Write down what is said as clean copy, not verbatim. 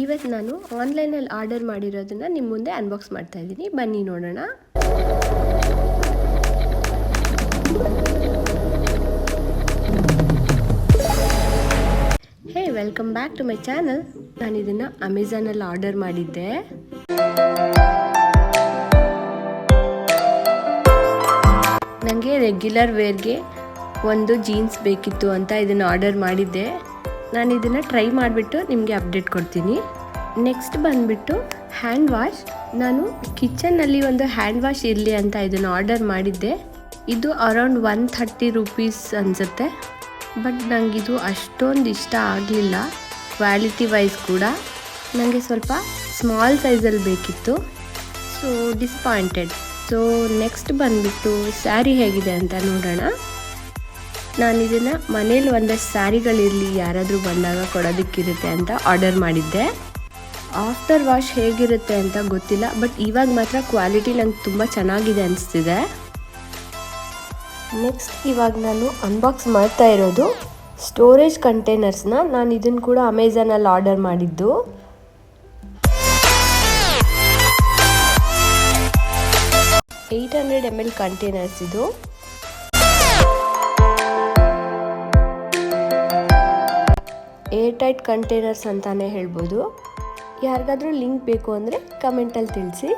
ಇವತ್ತು ನಾನು ಆನ್ಲೈನಲ್ಲಿ ಆರ್ಡರ್ ಮಾಡಿರೋದನ್ನು ನಿಮ್ಮ ಮುಂದೆ ಅನ್ಬಾಕ್ಸ್ ಮಾಡ್ತಾ ಇದ್ದೀನಿ. ಬನ್ನಿ ನೋಡೋಣ. ಹೇ, welcome back to my channel. ನಾನು ಇದನ್ನು ಅಮೆಝಾನಲ್ಲಿ ಆರ್ಡರ್ ಮಾಡಿದ್ದೆ. ನನಗೆ ರೆಗ್ಯುಲರ್ ವೇರ್ಗೆ ಒಂದು ಜೀನ್ಸ್ ಬೇಕಿತ್ತು ಅಂತ ಇದನ್ನು ಆರ್ಡರ್ ಮಾಡಿದ್ದೆ. ನಾನು ಇದನ್ನು ಟ್ರೈ ಮಾಡಿಬಿಟ್ಟು ನಿಮಗೆ ಅಪ್ಡೇಟ್ ಕೊಡ್ತೀನಿ. ನೆಕ್ಸ್ಟ್ ಬಂದುಬಿಟ್ಟು ಹ್ಯಾಂಡ್ ವಾಶ್. ನಾನು ಕಿಚನ್ನಲ್ಲಿ ಒಂದು ಹ್ಯಾಂಡ್ ವಾಶ್ ಇರಲಿ ಅಂತ ಇದನ್ನು ಆರ್ಡರ್ ಮಾಡಿದ್ದೆ. ಇದು ಅರೌಂಡ್ 130 ರೂಪೀಸ್ ಅನಿಸುತ್ತೆ. ಬಟ್ ನನಗಿದು ಅಷ್ಟೊಂದು ಇಷ್ಟ ಆಗಲಿಲ್ಲ. ಕ್ವಾಲಿಟಿ ವೈಸ್ ಕೂಡ ನನಗೆ ಸ್ವಲ್ಪ ಸ್ಮಾಲ್ ಸೈಜಲ್ಲಿ ಬೇಕಿತ್ತು. So disappointed. ಸೊ ನೆಕ್ಸ್ಟ್ ಬಂದುಬಿಟ್ಟು ಸ್ಯಾರಿ ಹೇಗಿದೆ ಅಂತ ನೋಡೋಣ. ನಾನು ಇದನ್ನು ಮನೇಲಿ ಒಂದಷ್ಟು ಸ್ಯಾರಿಗಳಿರಲಿ, ಯಾರಾದರೂ ಬಂದಾಗ ಕೊಡೋದಕ್ಕಿರುತ್ತೆ ಅಂತ ಆರ್ಡರ್ ಮಾಡಿದ್ದೆ. ಆಫ್ಟರ್ ವಾಶ್ ಹೇಗಿರುತ್ತೆ ಅಂತ ಗೊತ್ತಿಲ್ಲ, ಬಟ್ ಇವಾಗ ಮಾತ್ರ ಕ್ವಾಲಿಟಿ ನಂಗೆ ತುಂಬ ಚೆನ್ನಾಗಿದೆ ಅನಿಸ್ತಿದೆ. ನೆಕ್ಸ್ಟ್ ಇವಾಗ ನಾನು ಅನ್ಬಾಕ್ಸ್ ಮಾಡ್ತಾ ಇರೋದು ಸ್ಟೋರೇಜ್ ಕಂಟೈನರ್ಸ್ನ. ನಾನು ಇದನ್ನು ಕೂಡ ಅಮೆಝಾನಲ್ಲಿ ಆರ್ಡರ್ ಮಾಡಿದ್ದು. $800 ml ಕಂಟೈನರ್ಸ್ ಇದು. ಏರ್ ಟೈಟ್ ಕಂಟೈನರ್ಸ್ ಅಂತಾನೆ ಹೇಳ್ಬೋದು. ಯಾರಿಗಾದ್ರೂ ಲಿಂಕ್ ಬೇಕು ಅಂದರೆ ಕಮೆಂಟಲ್ಲಿ ತಿಳಿಸಿ.